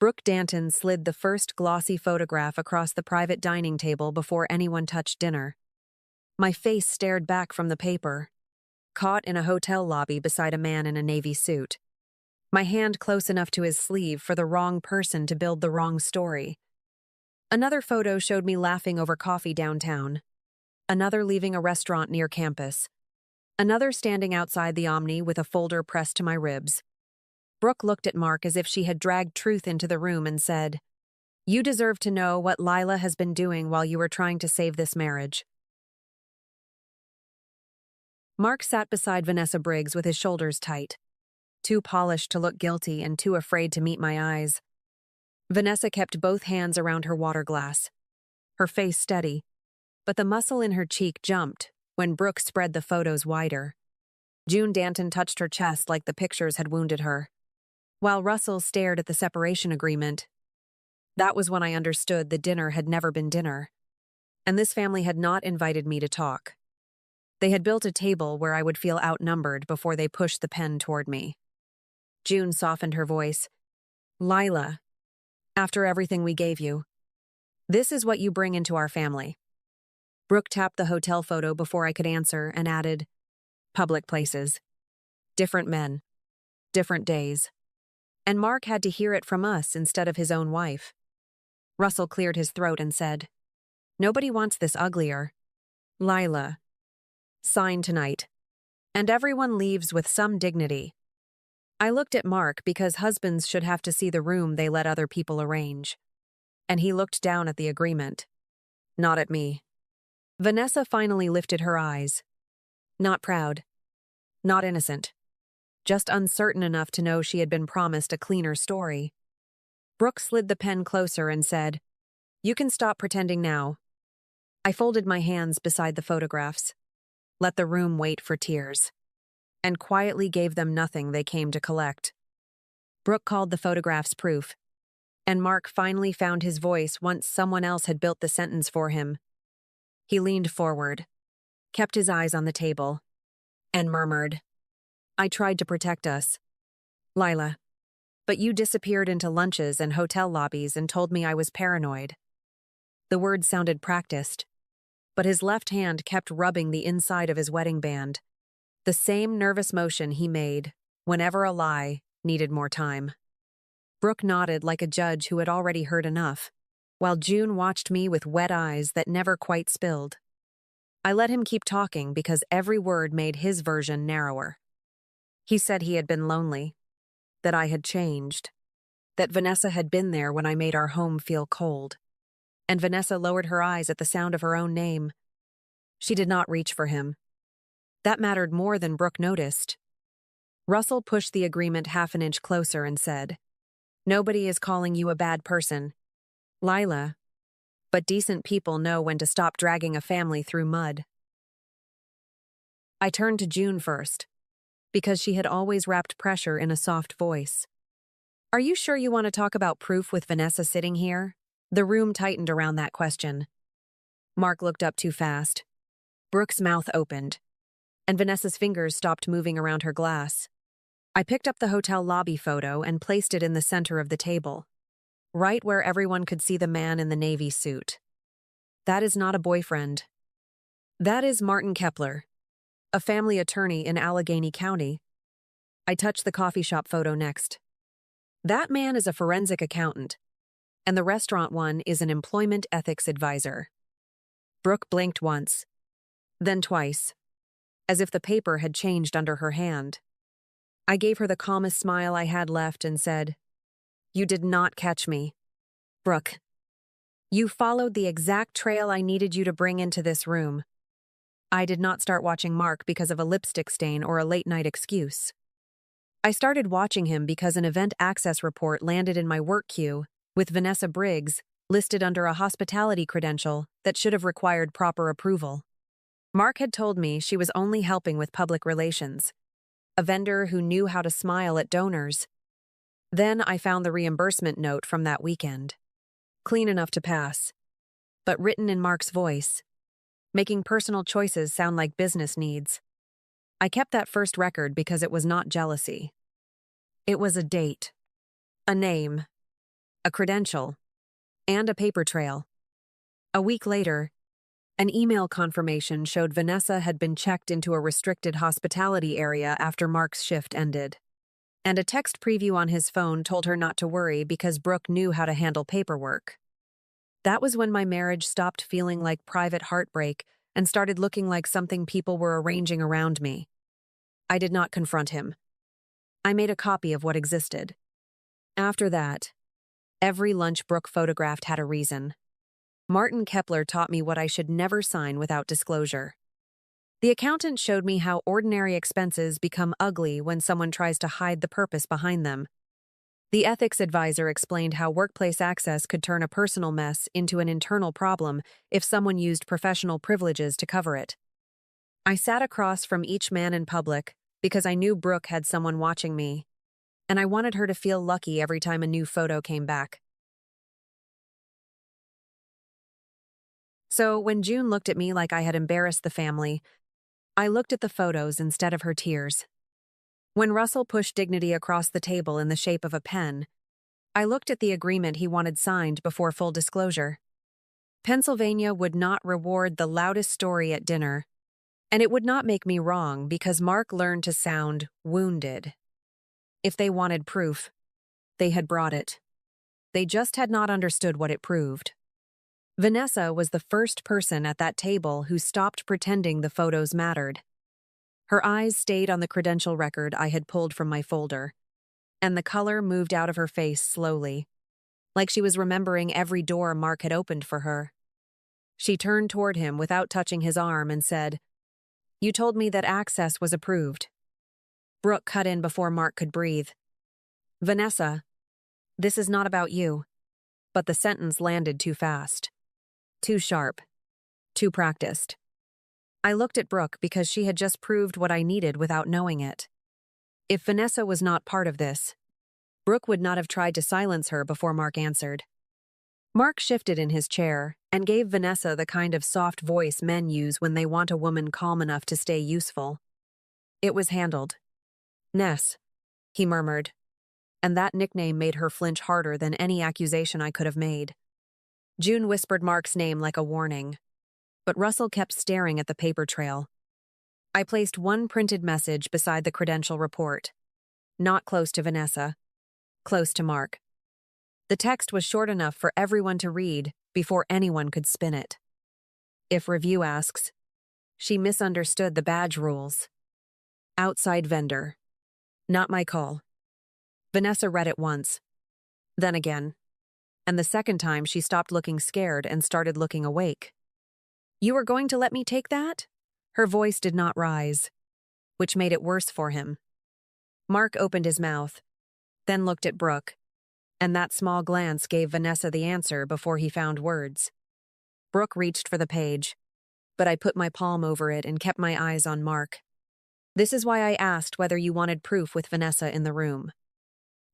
Brooke Danton slid the first glossy photograph across the private dining table before anyone touched dinner. My face stared back from the paper, caught in a hotel lobby beside a man in a navy suit. My hand close enough to his sleeve for the wrong person to build the wrong story. Another photo showed me laughing over coffee downtown. Another leaving a restaurant near campus. Another standing outside the Omni with a folder pressed to my ribs. Brooke looked at Mark as if she had dragged truth into the room and said, "You deserve to know what Lila has been doing while you were trying to save this marriage." Mark sat beside Vanessa Briggs with his shoulders tight, too polished to look guilty and too afraid to meet my eyes. Vanessa kept both hands around her water glass, her face steady, but the muscle in her cheek jumped when Brooke spread the photos wider. June Danton touched her chest like the pictures had wounded her, while Russell stared at the separation agreement. That was when I understood the dinner had never been dinner, and this family had not invited me to talk. They had built a table where I would feel outnumbered before they pushed the pen toward me. June softened her voice. "Lila, after everything we gave you, this is what you bring into our family." Brooke tapped the hotel photo before I could answer and added, "Public places. Different men. Different days." And Mark had to hear it from us instead of his own wife. Russell cleared his throat and said, "Nobody wants this uglier. Lila. Sign tonight. And everyone leaves with some dignity." I looked at Mark because husbands should have to see the room they let other people arrange. And he looked down at the agreement. Not at me. Vanessa finally lifted her eyes. Not proud. Not innocent. Just uncertain enough to know she had been promised a cleaner story. Brooke slid the pen closer and said, "You can stop pretending now." I folded my hands beside the photographs, let the room wait for tears, and quietly gave them nothing they came to collect. Brooke called the photographs proof, and Mark finally found his voice once someone else had built the sentence for him. He leaned forward, kept his eyes on the table, and murmured, "I tried to protect us, Lila, but you disappeared into lunches and hotel lobbies and told me I was paranoid." The words sounded practiced, but his left hand kept rubbing the inside of his wedding band, the same nervous motion he made whenever a lie needed more time. Brooke nodded like a judge who had already heard enough, while June watched me with wet eyes that never quite spilled. I let him keep talking because every word made his version narrower. He said he had been lonely, that I had changed, that Vanessa had been there when I made our home feel cold. And Vanessa lowered her eyes at the sound of her own name. She did not reach for him. That mattered more than Brooke noticed. Russell pushed the agreement half an inch closer and said, "Nobody is calling you a bad person, Lila, but decent people know when to stop dragging a family through mud." I turned to June first, because she had always wrapped pressure in a soft voice. "Are you sure you want to talk about proof with Vanessa sitting here?" The room tightened around that question. Mark looked up too fast. Brooke's mouth opened, and Vanessa's fingers stopped moving around her glass. I picked up the hotel lobby photo and placed it in the center of the table, right where everyone could see the man in the navy suit. That is not a boyfriend. That is Martin Kepler, a family attorney in Allegheny County. I touched the coffee shop photo next. That man is a forensic accountant, and the restaurant one is an employment ethics advisor. Brooke blinked once, then twice, as if the paper had changed under her hand. I gave her the calmest smile I had left and said, "You did not catch me, Brooke. You followed the exact trail I needed you to bring into this room. I did not start watching Mark because of a lipstick stain or a late-night excuse. I started watching him because an event access report landed in my work queue with Vanessa Briggs listed under a hospitality credential that should have required proper approval. Mark had told me she was only helping with public relations, a vendor who knew how to smile at donors. Then I found the reimbursement note from that weekend. Clean enough to pass, but written in Mark's voice, making personal choices sound like business needs. I kept that first record because it was not jealousy. It was a date, a name, a credential, and a paper trail. A week later, an email confirmation showed Vanessa had been checked into a restricted hospitality area after Mark's shift ended. And a text preview on his phone told her not to worry because Brooke knew how to handle paperwork. That was when my marriage stopped feeling like private heartbreak and started looking like something people were arranging around me. I did not confront him. I made a copy of what existed. After that, every lunch Brooke photographed had a reason. Martin Kepler taught me what I should never sign without disclosure. The accountant showed me how ordinary expenses become ugly when someone tries to hide the purpose behind them. The ethics advisor explained how workplace access could turn a personal mess into an internal problem if someone used professional privileges to cover it. I sat across from each man in public because I knew Brooke had someone watching me, and I wanted her to feel lucky every time a new photo came back. So when June looked at me like I had embarrassed the family, I looked at the photos instead of her tears. When Russell pushed dignity across the table in the shape of a pen, I looked at the agreement he wanted signed before full disclosure. Pennsylvania would not reward the loudest story at dinner, and it would not make me wrong because Mark learned to sound wounded. If they wanted proof, they had brought it. They just had not understood what it proved. Vanessa was the first person at that table who stopped pretending the photos mattered. Her eyes stayed on the credential record I had pulled from my folder, and the color moved out of her face slowly, like she was remembering every door Mark had opened for her. She turned toward him without touching his arm and said, "You told me that access was approved." Brooke cut in before Mark could breathe. "Vanessa, this is not about you." But the sentence landed too fast. Too sharp. Too practiced. I looked at Brooke because she had just proved what I needed without knowing it. If Vanessa was not part of this, Brooke would not have tried to silence her before Mark answered. Mark shifted in his chair and gave Vanessa the kind of soft voice men use when they want a woman calm enough to stay useful. It was handled. "Ness," he murmured, and that nickname made her flinch harder than any accusation I could have made. June whispered Mark's name like a warning, but Russell kept staring at the paper trail. I placed one printed message beside the credential report. Not close to Vanessa. Close to Mark. The text was short enough for everyone to read before anyone could spin it. If review asks, she misunderstood the badge rules. Outside vendor. Not my call. Vanessa read it once. Then again. And the second time she stopped looking scared and started looking awake. "You are going to let me take that?" Her voice did not rise, which made it worse for him. Mark opened his mouth, then looked at Brooke, and that small glance gave Vanessa the answer before he found words. Brooke reached for the page, but I put my palm over it and kept my eyes on Mark. "This is why I asked whether you wanted proof with Vanessa in the room."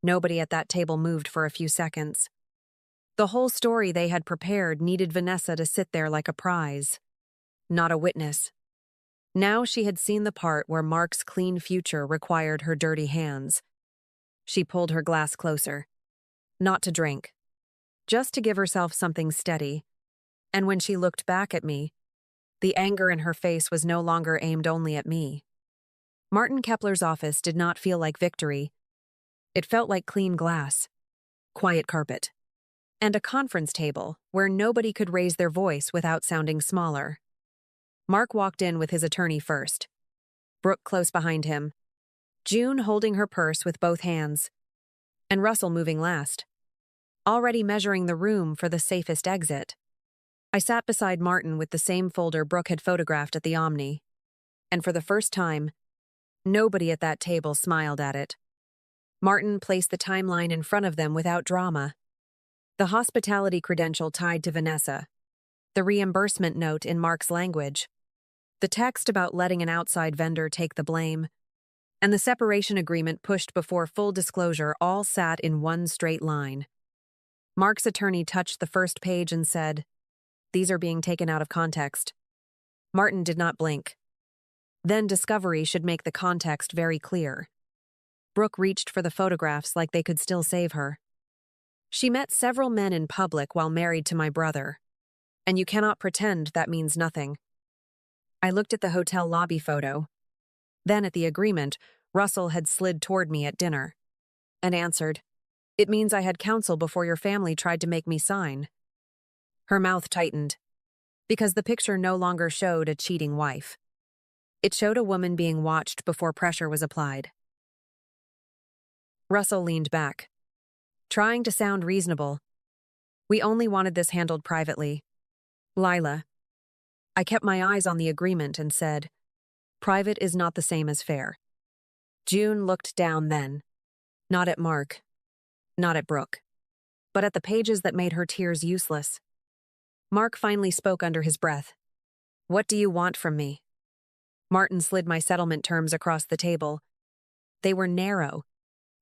Nobody at that table moved for a few seconds. The whole story they had prepared needed Vanessa to sit there like a prize, not a witness. Now she had seen the part where Mark's clean future required her dirty hands. She pulled her glass closer. Not to drink, just to give herself something steady. And when she looked back at me, the anger in her face was no longer aimed only at me. Martin Kepler's office did not feel like victory. It felt like clean glass, quiet carpet, and a conference table where nobody could raise their voice without sounding smaller. Mark walked in with his attorney first, Brooke close behind him, June holding her purse with both hands, and Russell moving last, already measuring the room for the safest exit. I sat beside Martin with the same folder Brooke had photographed at the Omni, and for the first time, nobody at that table smiled at it. Martin placed the timeline in front of them without drama. The hospitality credential tied to Vanessa, the reimbursement note in Mark's language, the text about letting an outside vendor take the blame, and the separation agreement pushed before full disclosure all sat in one straight line. Mark's attorney touched the first page and said, "These are being taken out of context." Martin did not blink. Then discovery should make the context very clear. Brooke reached for the photographs like they could still save her. She met several men in public while married to my brother, and you cannot pretend that means nothing. I looked at the hotel lobby photo, then at the agreement Russell had slid toward me at dinner, and answered, "It means I had counsel before your family tried to make me sign." Her mouth tightened, because the picture no longer showed a cheating wife. It showed a woman being watched before pressure was applied. Russell leaned back, trying to sound reasonable. "We only wanted this handled privately. Lila." I kept my eyes on the agreement and said, "Private is not the same as fair." June looked down then, not at Mark, not at Brooke, but at the pages that made her tears useless. Mark finally spoke under his breath. "What do you want from me?" Martin slid my settlement terms across the table. They were narrow,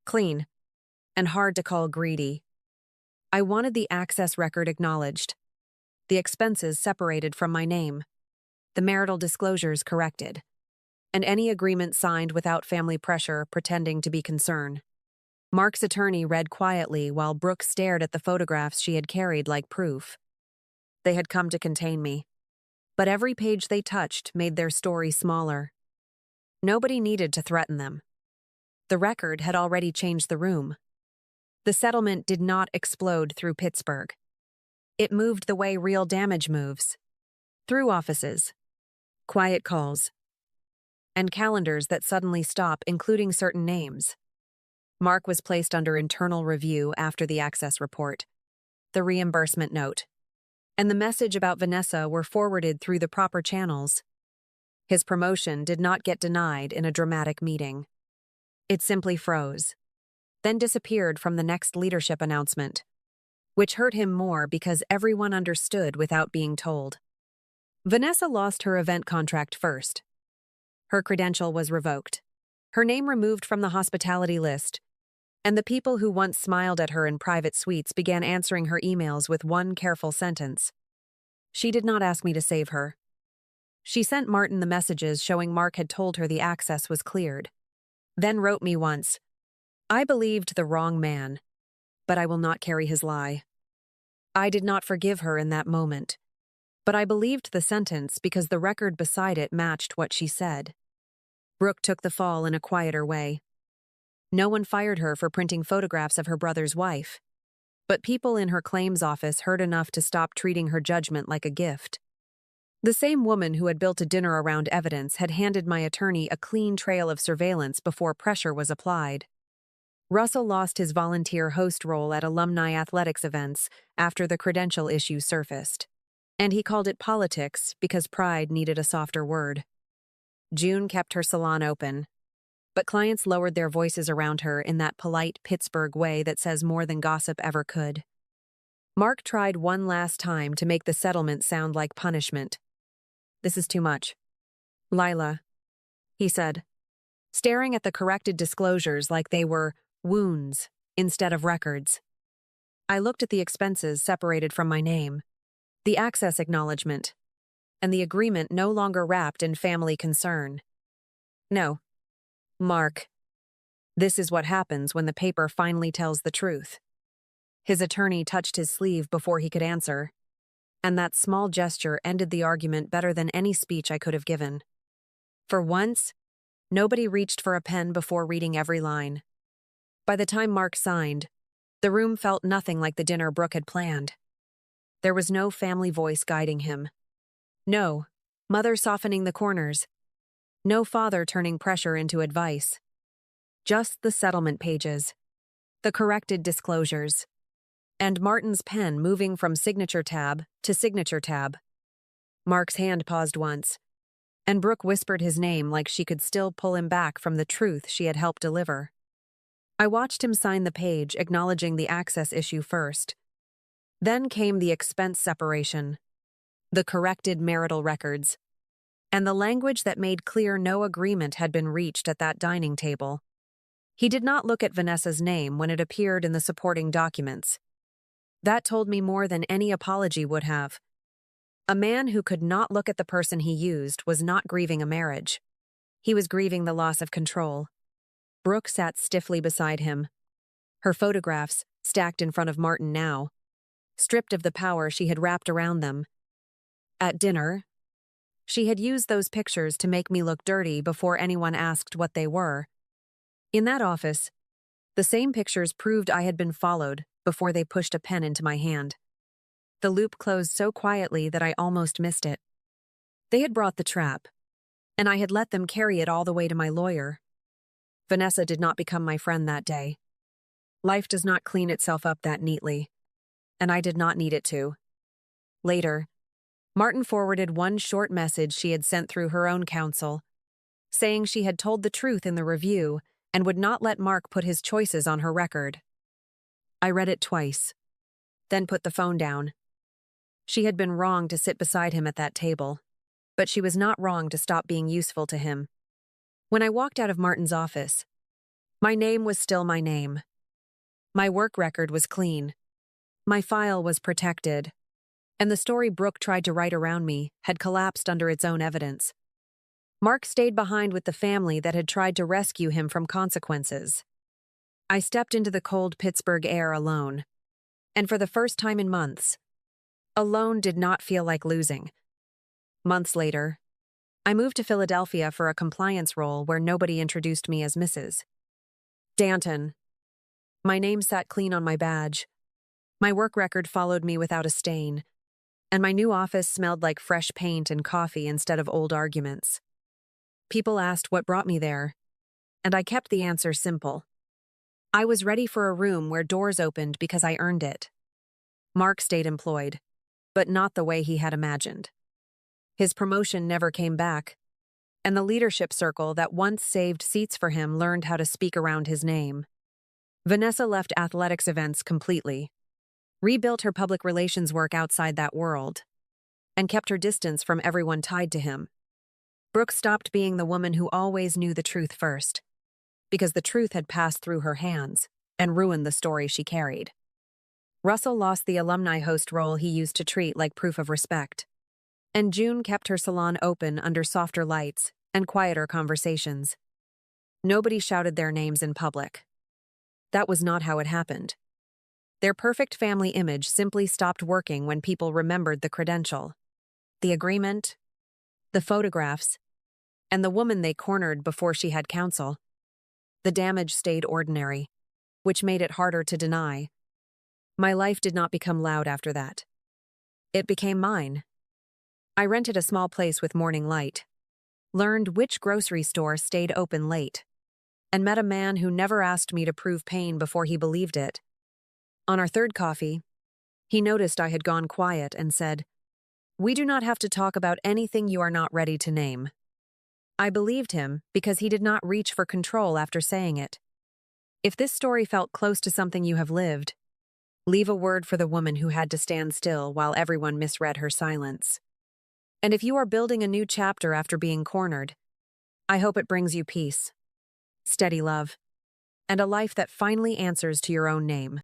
clean, and hard to call greedy. I wanted the access record acknowledged, the expenses separated from my name, the marital disclosures corrected, and any agreement signed without family pressure pretending to be concern. Mark's attorney read quietly while Brooke stared at the photographs she had carried like proof. They had come to contain me, but every page they touched made their story smaller. Nobody needed to threaten them. The record had already changed the room. The settlement did not explode through Pittsburgh. It moved the way real damage moves, through offices, quiet calls, and calendars that suddenly stop, including certain names. Mark was placed under internal review after the access report, the reimbursement note, and the message about Vanessa were forwarded through the proper channels. His promotion did not get denied in a dramatic meeting. It simply froze, then disappeared from the next leadership announcement, which hurt him more because everyone understood without being told. Vanessa lost her event contract first. Her credential was revoked, her name removed from the hospitality list, and the people who once smiled at her in private suites began answering her emails with one careful sentence. She did not ask me to save her. She sent Martin the messages showing Mark had told her the access was cleared, then wrote me once, "I believed the wrong man, but I will not carry his lie." I did not forgive her in that moment, but I believed the sentence because the record beside it matched what she said. Brooke took the fall in a quieter way. No one fired her for printing photographs of her brother's wife, but people in her claims office heard enough to stop treating her judgment like a gift. The same woman who had built a dinner around evidence had handed my attorney a clean trail of surveillance before pressure was applied. Russell lost his volunteer host role at alumni athletics events after the credential issue surfaced, and he called it politics because pride needed a softer word. June kept her salon open, but clients lowered their voices around her in that polite Pittsburgh way that says more than gossip ever could. Mark tried one last time to make the settlement sound like punishment. "This is too much. Lila," he said, staring at the corrected disclosures like they were wounds instead of records. I looked at the expenses separated from my name, the access acknowledgement, and the agreement no longer wrapped in family concern. "No, Mark. This is what happens when the paper finally tells the truth." His attorney touched his sleeve before he could answer, and that small gesture ended the argument better than any speech I could have given. For once, nobody reached for a pen before reading every line. By the time Mark signed, the room felt nothing like the dinner Brooke had planned. There was no family voice guiding him. No mother softening the corners. No father turning pressure into advice. Just the settlement pages, the corrected disclosures, and Martin's pen moving from signature tab to signature tab. Mark's hand paused once, and Brooke whispered his name like she could still pull him back from the truth she had helped deliver. I watched him sign the page, acknowledging the access issue first. Then came the expense separation, the corrected marital records, and the language that made clear no agreement had been reached at that dining table. He did not look at Vanessa's name when it appeared in the supporting documents. That told me more than any apology would have. A man who could not look at the person he used was not grieving a marriage. He was grieving the loss of control. Brooke sat stiffly beside him, her photographs stacked in front of Martin now, stripped of the power she had wrapped around them. At dinner, she had used those pictures to make me look dirty before anyone asked what they were. In that office, the same pictures proved I had been followed before they pushed a pen into my hand. The loop closed so quietly that I almost missed it. They had brought the trap, and I had let them carry it all the way to my lawyer. Vanessa did not become my friend that day. Life does not clean itself up that neatly, and I did not need it to. Later, Martin forwarded one short message she had sent through her own counsel, saying she had told the truth in the review and would not let Mark put his choices on her record. I read it twice, then put the phone down. She had been wrong to sit beside him at that table, but she was not wrong to stop being useful to him. When I walked out of Martin's office, my name was still my name. My work record was clean. My file was protected, and the story Brooke tried to write around me had collapsed under its own evidence. Mark stayed behind with the family that had tried to rescue him from consequences. I stepped into the cold Pittsburgh air alone, and for the first time in months, alone did not feel like losing. Months later, I moved to Philadelphia for a compliance role where nobody introduced me as Mrs. Danton. My name sat clean on my badge. My work record followed me without a stain, and my new office smelled like fresh paint and coffee instead of old arguments. People asked what brought me there, and I kept the answer simple. I was ready for a room where doors opened because I earned it. Mark stayed employed, but not the way he had imagined. His promotion never came back, and the leadership circle that once saved seats for him learned how to speak around his name. Vanessa left athletics events completely, rebuilt her public relations work outside that world, and kept her distance from everyone tied to him. Brooke stopped being the woman who always knew the truth first, because the truth had passed through her hands and ruined the story she carried. Russell lost the alumni host role he used to treat like proof of respect, and June kept her salon open under softer lights and quieter conversations. Nobody shouted their names in public. That was not how it happened. Their perfect family image simply stopped working when people remembered the credential, the agreement, the photographs, and the woman they cornered before she had counsel. The damage stayed ordinary, which made it harder to deny. My life did not become loud after that. It became mine. I rented a small place with morning light, learned which grocery store stayed open late, and met a man who never asked me to prove pain before he believed it. On our third coffee, he noticed I had gone quiet and said, "We do not have to talk about anything you are not ready to name." I believed him because he did not reach for control after saying it. If this story felt close to something you have lived, leave a word for the woman who had to stand still while everyone misread her silence. And if you are building a new chapter after being cornered, I hope it brings you peace, steady love, and a life that finally answers to your own name.